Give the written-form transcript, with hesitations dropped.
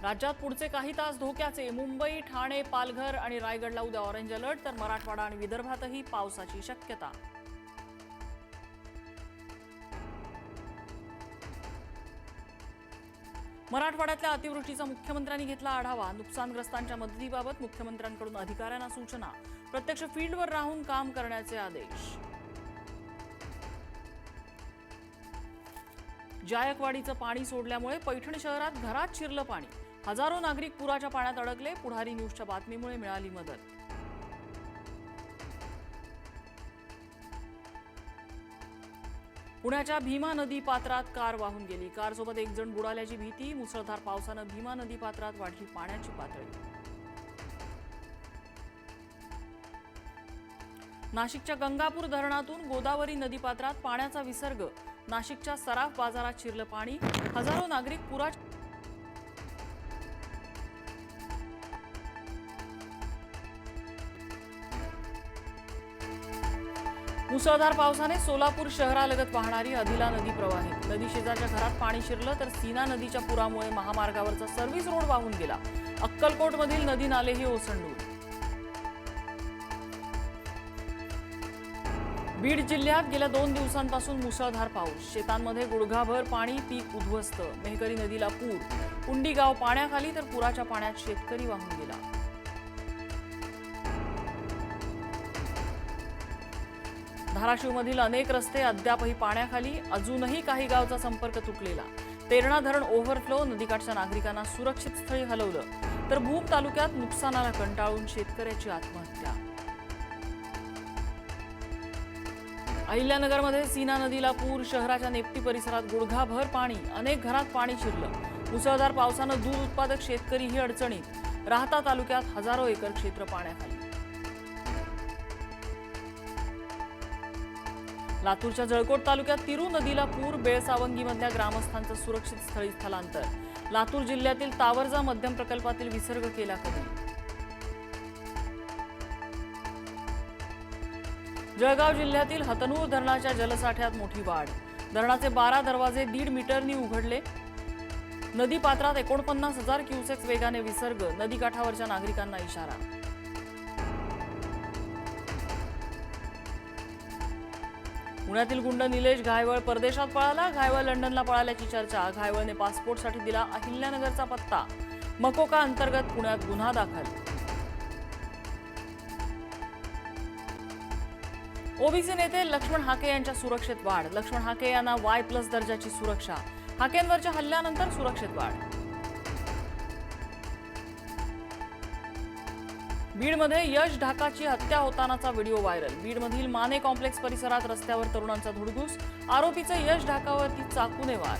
राज्यात पुढचे काही तास धोक्याचे. मुंबई, ठाणे, पालघर आणि रायगडला उद्या ऑरेंज अलर्ट, तर मराठवाडा आणि विदर्भातही पावसाची शक्यता. मराठवाड्यातल्या अतिवृष्टीचा मुख्यमंत्र्यांनी घेतला आढावा. नुकसानग्रस्तांच्या मदतीबाबत मुख्यमंत्र्यांकडून अधिकाऱ्यांना सूचना. प्रत्यक्ष फील्डवर राहून काम करण्याचे आदेश. जायकवाडीचं पाणी सोडल्यामुळे पैठण शहरात घरात शिरलं पाणी. हजारो नागरिक पुराच्या पाण्यात अडकले. पुढारी न्यूजच्या बातमीमुळे मिळाली मदत. पुण्याच्या भीमा नदी पात्रात कार वाहून गेली. कारसोबत एक जण बुडाल्याची भीती. मुसळधार पावसानं भीमा नदी पात्रात वाढली पाण्याची पातळी. नाशिकच्या गंगापूर धरणातून गोदावरी नदीपात्रात पाण्याचा विसर्ग. नाशिकच्या सराफ बाजारात शिरलं पाणी. हजारो नागरिक पुराच्या मुसळधार पावसाने सोलापूर शहरालगत वाहणारी अधिला नदी प्रवाहित. नदी शेजारच्या घरात पाणी शिरलं, तर सीना नदीच्या पुरामुळे महामार्गावरचा सर्व्हिस रोड वाहून गेला. अक्कलकोटमधील नदी नालेही ओसंडून. बीड जिल्ह्यात गेल्या 2 दिवसांपासून मुसळधार पाऊस. शेतांमध्ये गुडघाभर पाणी, पीक उद्ध्वस्त. मेहकरी नदीला पूर. कुंडी गाव पाण्याखाली, तर पुराच्या पाण्यात शेतकरी वाहून गेला. धाराशिवमधील अनेक रस्ते अद्यापही पाण्याखाली. अजूनही काही गावचा संपर्क तुटलेला. तेरणा धरण ओव्हरफ्लो. नदीकाठच्या नागरिकांना सुरक्षित स्थळी हलवलं, तर भूम तालुक्यात नुकसानाला कंटाळून शेतकऱ्याची आत्महत्या. अहिल्यानगरमध्ये सीना नदीला पूर. शहराच्या नेप्ती परिसरात गुडघाभर पाणी. अनेक घरात पाणी शिरलं. मुसळधार पावसानं दूध उत्पादक शेतकरीही अडचणीत. राहता तालुक्यात हजारो एकर क्षेत्र पाण्याखाली. लातूरच्या जळकोट तालुक्यात तिरू नदीला पूर. बेळसावंगीमधल्या ग्रामस्थांचं सुरक्षित स्थळी स्थलांतर. लातूर जिल्ह्यातील तावरजा मध्यम प्रकल्पातील विसर्ग केला कमी. जळगाव जिल्ह्यातील हतनूर धरणाच्या जलसाठ्यात मोठी वाढ. धरणाचे 12 दरवाजे 1.5 मीटरनी उघडले. नदी पात्रात 49,000 क्युसेक्स वेगाने विसर्ग. नदीकाठावरच्या नागरिकांना इशारा. पुण्यातील गुंड निलेश घायवळ परदेशात पळाला. घायवळ लंडनला पळाल्याची चर्चा. घायवळने पासपोर्टसाठी दिला अहिल्यानगरचा पत्ता. मकोका अंतर्गत पुण्यात गुन्हा दाखल. ओबीसी नेते लक्ष्मण हाके यांच्या सुरक्षेत वाढ. लक्ष्मण हाके यांना Y+ दर्जाची सुरक्षा. हाकेंवरच्या हल्ल्यानंतर सुरक्षेत वाढ. बीडमध्ये यश ढाकाची हत्या होतानाचा व्हिडिओ व्हायरल. बीडमधील माने कॉम्प्लेक्स परिसरात रस्त्यावर तरुणांचा धुडगूस. आरोपीचे यश ढाकावरती चाकूने वार.